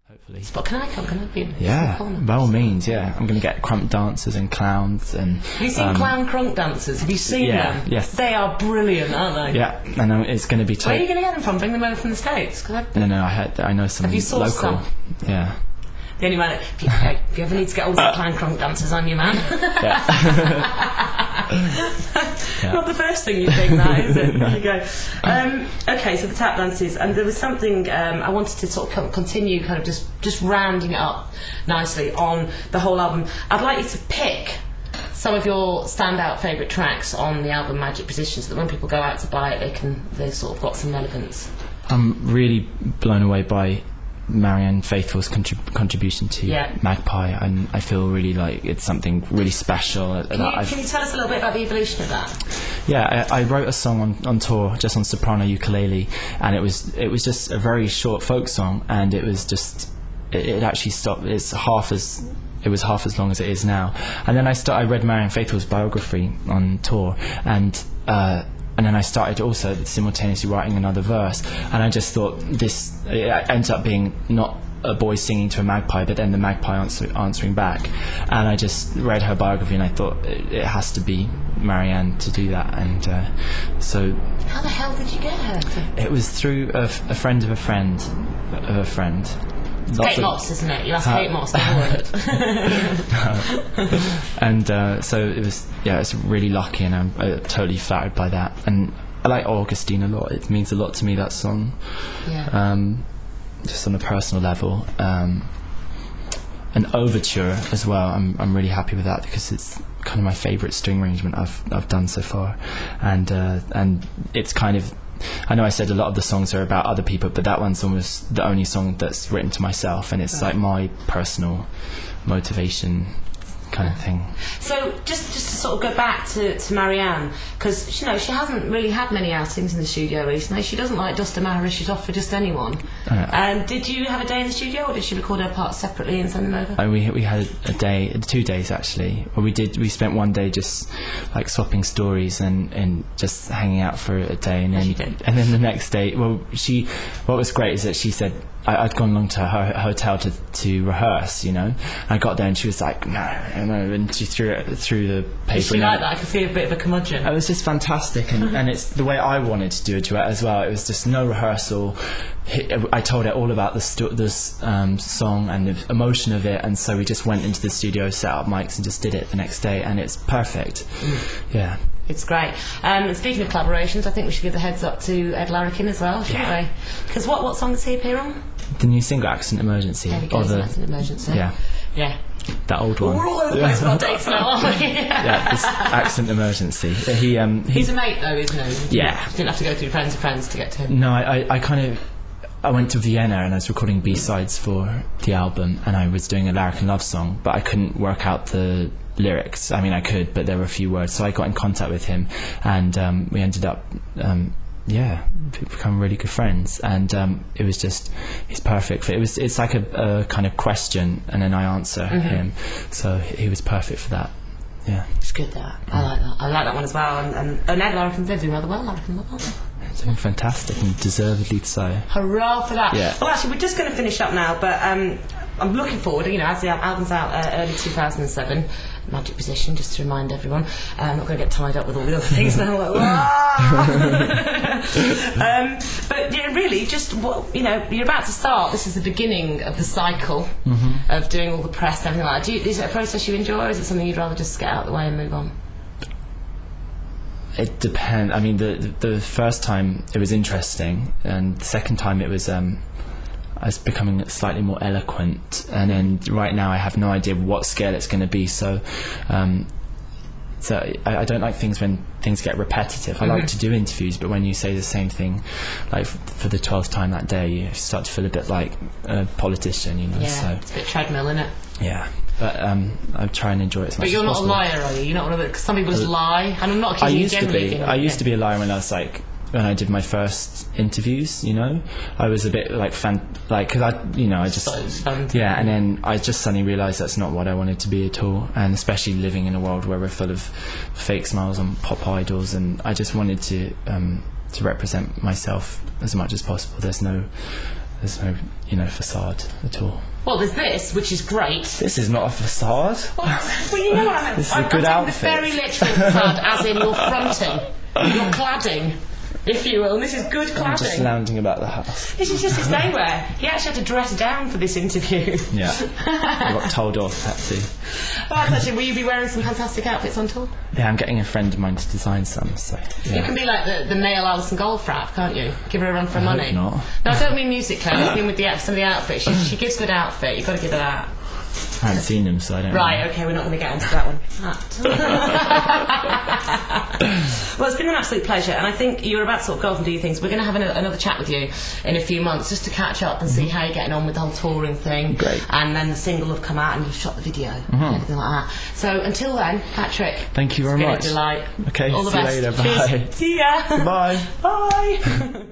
Hopefully. But can I come? Can I be? Yeah, by all means. Yeah, I'm going to get crunk dancers and clowns and. Have you seen clown crunk dancers? Have you seen them? Yes. They are brilliant, aren't they? Yeah, and it's going to be. Where are you going to get them from? Bring them over from the States? No. I know some. Have you sourced local. some? Yeah. The only man. If you ever need to get all the clown crunk dancers on you, man. Yeah. Not the first thing you think, that is it? No. There you go. Okay, so the tap dances, and there was something I wanted to sort of continue, kind of just rounding it up nicely on the whole album. I'd like you to pick some of your standout favourite tracks on the album Magic Position, so that when people go out to buy it, they've sort of got some relevance. I'm really blown away by Marianne Faithful's contribution to Magpie, and I feel really like it's something really special. Can you tell us a little bit about the evolution of that? Yeah, I wrote a song on tour just on soprano ukulele, and it was just a very short folk song, and it was just it actually stopped. It was half as long as it is now. And then I read Marianne Faithful's biography on tour, and then I started also simultaneously writing another verse, and I just thought it ends up being not a boy singing to a magpie, but then the magpie answering back. And I just read her biography, and I thought it has to be Marianne to do that. And so. How the hell did you get her? It was through a friend of a friend of a friend. Kate Moss, isn't it? You asked Kate Moss, and so it was. Yeah, it's really lucky, and I'm totally flattered by that. And I like Augustine a lot. It means a lot to me, that song. Yeah. Just on a personal level. An overture as well. I'm really happy with that because it's kind of my favourite string arrangement I've done so far, and it's kind of. I know I said a lot of the songs are about other people, but that one's almost the only song that's written to myself, and it's like my personal motivation kind of thing. So just to sort of go back to Marianne, because she hasn't really had many outings in the studio recently. She doesn't like dust a Maharishi off for just anyone. Did you have a day in the studio, or did she record her parts separately and send them over? We had a day, 2 days actually. Well, we spent one day just like swapping stories and just hanging out for a day, and then the next day, what was great is that she said I'd gone along to her hotel to rehearse, I got there and she was like, no, and she threw it through the paper. She like that? I could see a bit of a curmudgeon. It was just fantastic, and it's the way I wanted to do a duet as well. It was just no rehearsal. I told her all about this song and the emotion of it, and so we just went into the studio, set up mics, and just did it the next day, and it's perfect. Yeah. It's great. Speaking of collaborations, I think we should give the heads up to Ed Larrikin as well, shouldn't we? Because what song does he appear on? The new single, Accident Emergency. There we go, Accident Emergency. Yeah. That old one. We're all over the place with our dates now, aren't we? Yeah, it's Accident Emergency. He's a mate though, isn't he? Yeah. You didn't have to go through friends of friends to get to him. No, I went to Vienna and I was recording B-sides for the album, and I was doing a Larrikin love song, but I couldn't work out the lyrics. I mean, I could, but there were a few words, so I got in contact with him, and we ended up become really good friends, and it was just, he's perfect for it. It's like a kind of question and then I answer him, so he was perfect for that. Yeah, it's good, that. I like that one as well, and Ed Larrikin, they're doing rather well, Larrikin, aren't they? Doing fantastic, and deservedly so. Hurrah for that. Yeah. Well, actually, we're just going to finish up now, but I'm looking forward, as the album's out early 2007, Magic Position, just to remind everyone. I'm not going to get tied up with all the other things now. But really, just you're about to start. This is the beginning of the cycle of doing all the press and everything like that. Is it a process you enjoy, or is it something you'd rather just get out of the way and move on? It depends. I mean, the first time it was interesting, and the second time it was I was becoming slightly more eloquent, and then right now I have no idea what scale it's going to be. So I don't like things when things get repetitive. I like to do interviews, but when you say the same thing, like for the 12th time that day, you start to feel a bit like a politician, Yeah, so it's a bit treadmill, isn't it? Yeah. But I try and enjoy it as much as possible. But you're not a liar, are you? You're not one of the... Because some people just lie, and I'm not accusing you generally. I used to be a liar when I did my first interviews, I was a bit because I just... Yeah, and then I just suddenly realised that's not what I wanted to be at all, and especially living in a world where we're full of fake smiles and pop idols, and I just wanted to represent myself as much as possible. There's no There's no, facade at all. Well, there's this, which is great. This is not a facade. Well, you know what I meant. This is a good outfit. The very literal facade, as in you're fronting, you're cladding, if you will. And this is good cladding. I'm just lounging about the house. This is just his daywear. He actually had to dress down for this interview. Yeah. I got told off, had to. Well, that's actually, will you be wearing some fantastic outfits on tour? Yeah, I'm getting a friend of mine to design some, so... Yeah. You can be like the male Alison Goldfrapp, can't you? Give her a run for money. Hope not. No, I don't mean musically. I mean with some of the outfits. She gives good outfit. You've got to give her that. I haven't seen them, so I don't Right, know. okay, we're not going to get onto that one. Well, it's been an absolute pleasure, and I think you're about to sort of go off and do things. We're going to have another chat with you in a few months just to catch up and see how you're getting on with the whole touring thing. Great. And then the single will have come out and you've shot the video and everything like that. So until then, Patrick. Thank you very much. It's been a delight. Okay, all the see you best. later. Cheers. Bye. See ya. Bye. Bye.